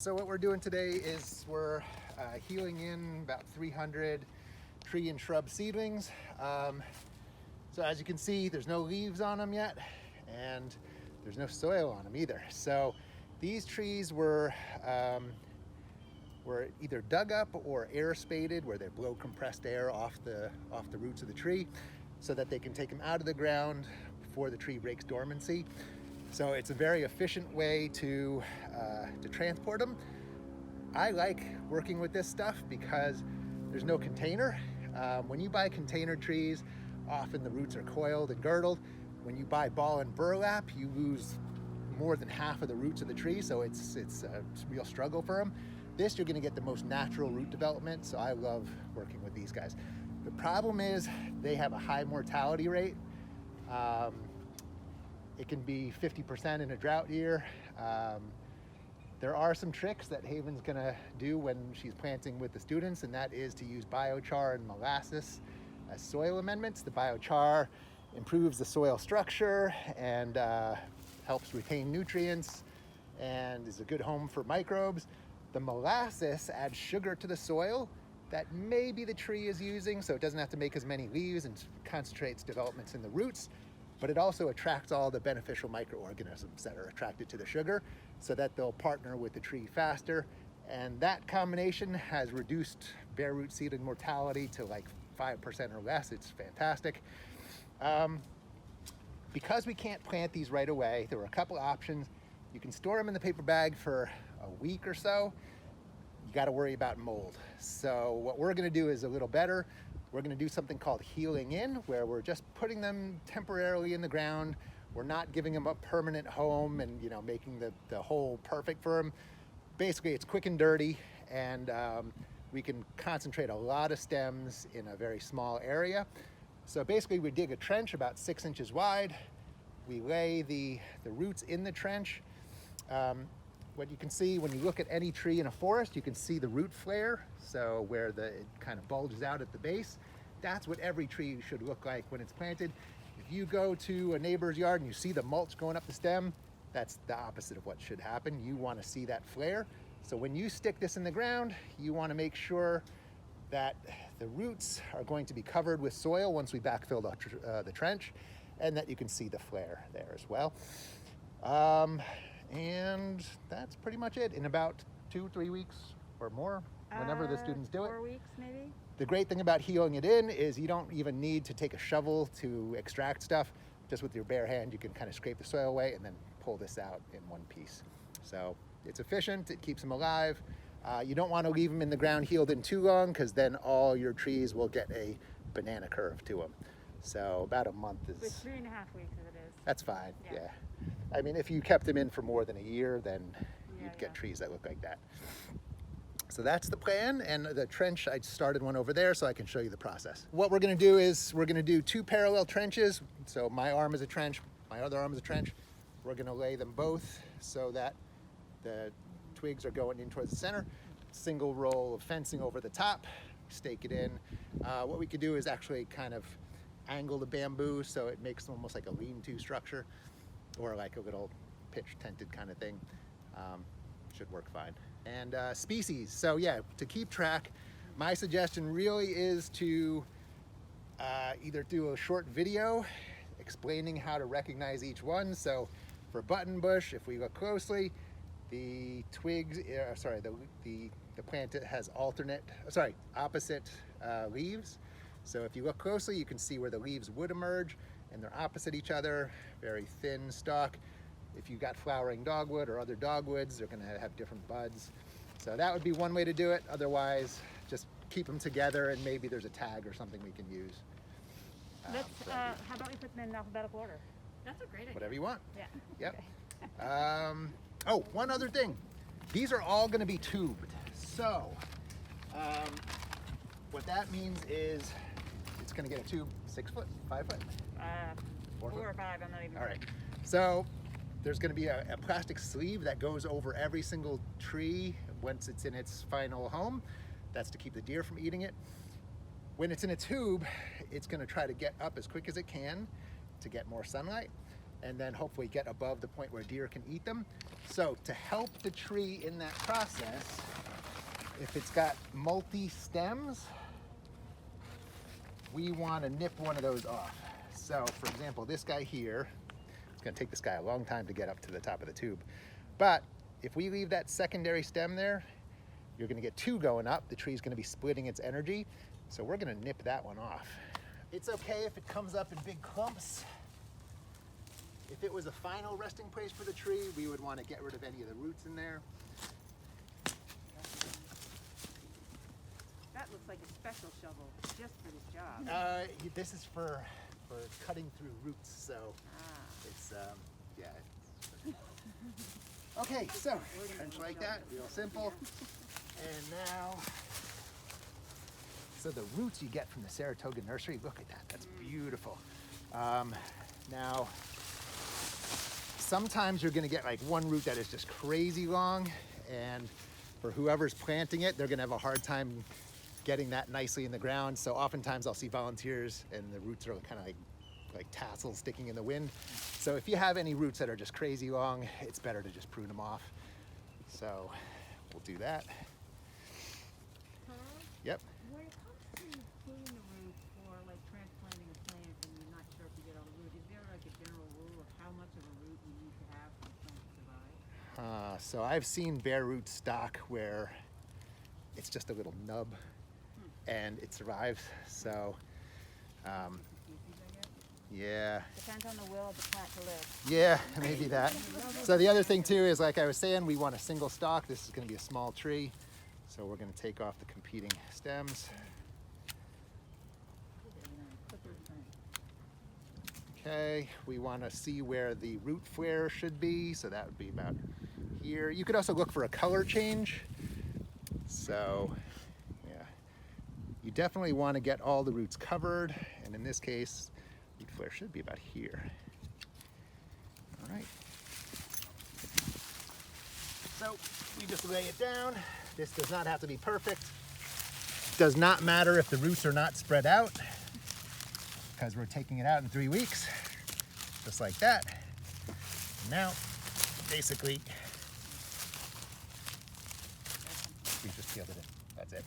So what we're doing today is we're healing in about 300 tree and shrub seedlings. So as you can see, there's no leaves on them yet, and there's no soil on them either. So these trees were either dug up or air spaded, where they blow compressed air off the roots of the tree, so that they can take them out of the ground before the tree breaks dormancy. So it's a very efficient way to transport them. I like working with this stuff because there's no container. When you buy container trees, often the roots are coiled and girdled. When you buy ball and burlap, you lose more than half of the roots of the tree, so it's a real struggle for them. This, you're gonna get the most natural root development, so I love working with these guys. The problem is they have a high mortality rate. It can be 50% in a drought year. There are some tricks that Haven's gonna do when she's planting with the students, and that is to use biochar and molasses as soil amendments. The biochar improves the soil structure and helps retain nutrients and is a good home for microbes. The molasses adds sugar to the soil that maybe the tree is using, so it doesn't have to make as many leaves and concentrates developments in the roots. But it also attracts all the beneficial microorganisms that are attracted to the sugar, so that they'll partner with the tree faster. And that combination has reduced bare root seedling mortality to like 5% or less. It's fantastic. Because we can't plant these right away, there were a couple options. You can store them in the paper bag for a week or so. You got to worry about mold. So what we're going to do is a little better. We're going to do something called healing in, where we're just putting them temporarily in the ground. We're not giving them a permanent home and making the hole perfect for them. Basically, it's quick and dirty, and we can concentrate a lot of stems in a very small area. So basically, we dig a trench about 6 inches wide. We lay the roots in the trench. What you can see when you look at any tree in a forest, you can see the root flare, so where it kind of bulges out at the base. That's what every tree should look like when it's planted. If you go to a neighbor's yard and you see the mulch going up the stem, that's the opposite of what should happen. You want to see that flare. So when you stick this in the ground, you want to make sure that the roots are going to be covered with soil once we backfill the trench, and that you can see the flare there as well. And that's pretty much it. In about 2-3 weeks or more, whenever the students do it. 4 weeks maybe? The great thing about healing it in is you don't even need to take a shovel to extract stuff. Just with your bare hand, you can kind of scrape the soil away and then pull this out in one piece. So it's efficient, it keeps them alive. You don't want to leave them in the ground healed in too long, because then all your trees will get a banana curve to them. So about a month is... With 3.5 weeks as it is. That's fine, yeah. I mean, if you kept them in for more than a year, then you'd get trees that look like that. So that's the plan, and the trench, I started one over there so I can show you the process. What we're gonna do is we're gonna do 2 parallel trenches. So my arm is a trench, my other arm is a trench. We're gonna lay them both so that the twigs are going in towards the center. Single roll of fencing over the top, stake it in. What we could do is actually kind of angle the bamboo so it makes almost like a lean-to structure, or like a little pitch tented kind of thing. Should work fine. And species, so yeah, to keep track, my suggestion really is to either do a short video explaining how to recognize each one. So for buttonbush, if we look closely, the twigs, the plant has opposite leaves. So if you look closely, you can see where the leaves would emerge, and they're opposite each other, very thin stalk. If you've got flowering dogwood or other dogwoods, they're gonna have different buds. So that would be one way to do it. Otherwise, just keep them together, and maybe there's a tag or something we can use. How about we put them in alphabetical order? That's a great idea. Whatever you want. Yeah. Yep. Okay. Oh, one other thing. These are all gonna be tubed. So, what that means is it's gonna get a tube 6 foot, 5 foot? 4 4 or 5, I'm not even sure. All right. So there's going to be a plastic sleeve that goes over every single tree once it's in its final home. That's to keep the deer from eating it. When it's in a tube, it's going to try to get up as quick as it can to get more sunlight. and then hopefully get above the point where deer can eat them. So to help the tree in that process, if it's got multi-stems, we want to nip one of those off. So for example, this guy here, it's going to take this guy a long time to get up to the top of the tube. But if we leave that secondary stem there, you're going to get two going up. The tree's going to be splitting its energy. So we're going to nip that one off. It's okay if it comes up in big clumps. If it was a final resting place for the tree, we would want to get rid of any of the roots in there. That looks like a special shovel just for this job. This is for cutting through roots, so it's, yeah. Okay, so trench like that, real simple. And now, so the roots you get from the Saratoga nursery, look at that, that's beautiful. Now, sometimes you're gonna get like one root that is just crazy long, and for whoever's planting it, they're gonna have a hard time getting that nicely in the ground. So oftentimes I'll see volunteers and the roots are kind of like tassels sticking in the wind. So if you have any roots that are just crazy long, it's better to just prune them off. So we'll do that. Yep. When it comes to pruning the roots or like transplanting a plant and you're not sure if you get all the root, is there like a general rule of how much of a root you need to have for the plant to survive? So I've seen bare root stock where it's just a little nub and it survives. So yeah. Depends on the will of the plant to live. Yeah, maybe that. So the other thing too is, like I was saying, we want a single stalk. This is going to be a small tree. So we're going to take off the competing stems. Okay, we want to see where the root flare should be. So that would be about here. You could also look for a color change. So yeah, you definitely want to get all the roots covered. And in this case, root flare should be about here. All right. So we just lay it down. This does not have to be perfect. Does not matter if the roots are not spread out, because we're taking it out in 3 weeks, just like that. Now, basically, we just peeled it in. That's it.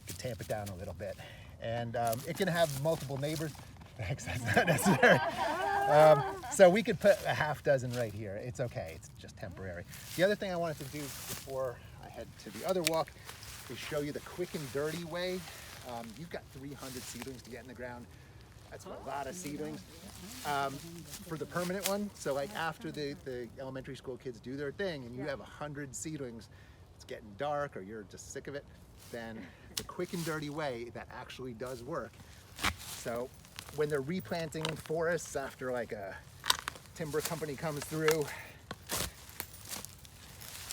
You can tamp it down a little bit. And it can have multiple neighbors. Thanks, that's not necessary. So we could put a half dozen right here. It's okay, it's just temporary. The other thing I wanted to do before I head to the other walk is show you the quick and dirty way. You've got 300 seedlings to get in the ground. That's a lot of seedlings. For the permanent one, so like after the elementary school kids do their thing and you have 100 seedlings, it's getting dark or you're just sick of it, then the quick and dirty way that actually does work. So when they're replanting forests after like a timber company comes through,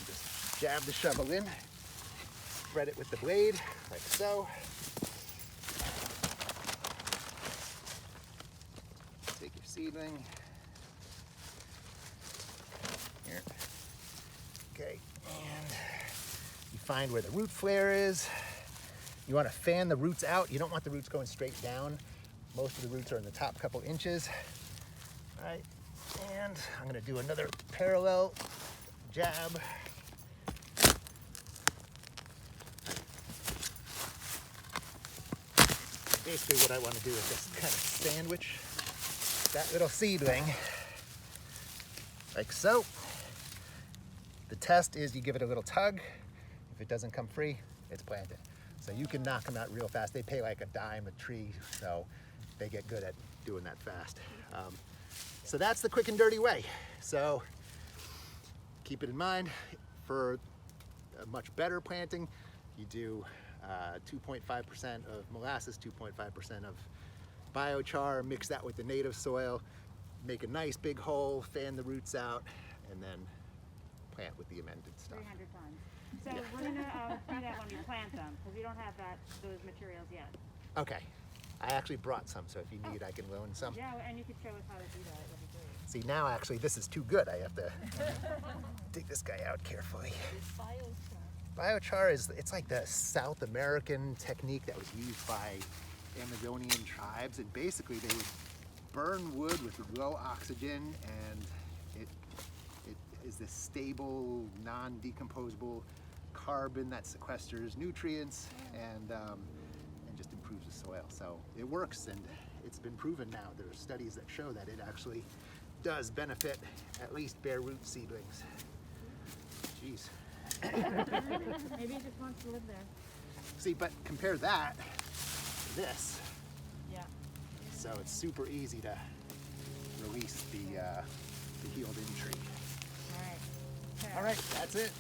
just jab the shovel in, spread it with the blade, like so. Take your seedling. Here. Okay, and you find where the root flare is. You want to fan the roots out. You don't want the roots going straight down. Most of the roots are in the top couple inches. All right, and I'm gonna do another parallel jab. Basically what I want to do is just kind of sandwich that little seedling, like so. The test is you give it a little tug. If it doesn't come free, it's planted. So you can knock them out real fast. They pay like $10 a tree, so they get good at doing that fast. So that's the quick and dirty way. So keep it in mind. For a much better planting, you do 2.5% of molasses, 2.5% of biochar, mix that with the native soil, make a nice big hole, fan the roots out, and then plant with the amended stuff. 300 tons. So we're gonna do that when we plant them, because we don't have those materials yet. Okay, I actually brought some, so if you need, I can loan some. Yeah, and you could show us how to do that. It would be great. See, now actually this is too good. I have to dig this guy out carefully. Biochar is, it's like the South American technique that was used by Amazonian tribes, and basically they would burn wood with low oxygen, and it is this stable, non-decomposable carbon that sequesters nutrients and just improves the soil. So it works, and it's been proven now. There are studies that show that it actually does benefit at least bare root seedlings. Jeez. Maybe he just wants to live there. See, but compare that to this. Yeah. So it's super easy to release the healed-in tree. All right. Okay. All right, that's it.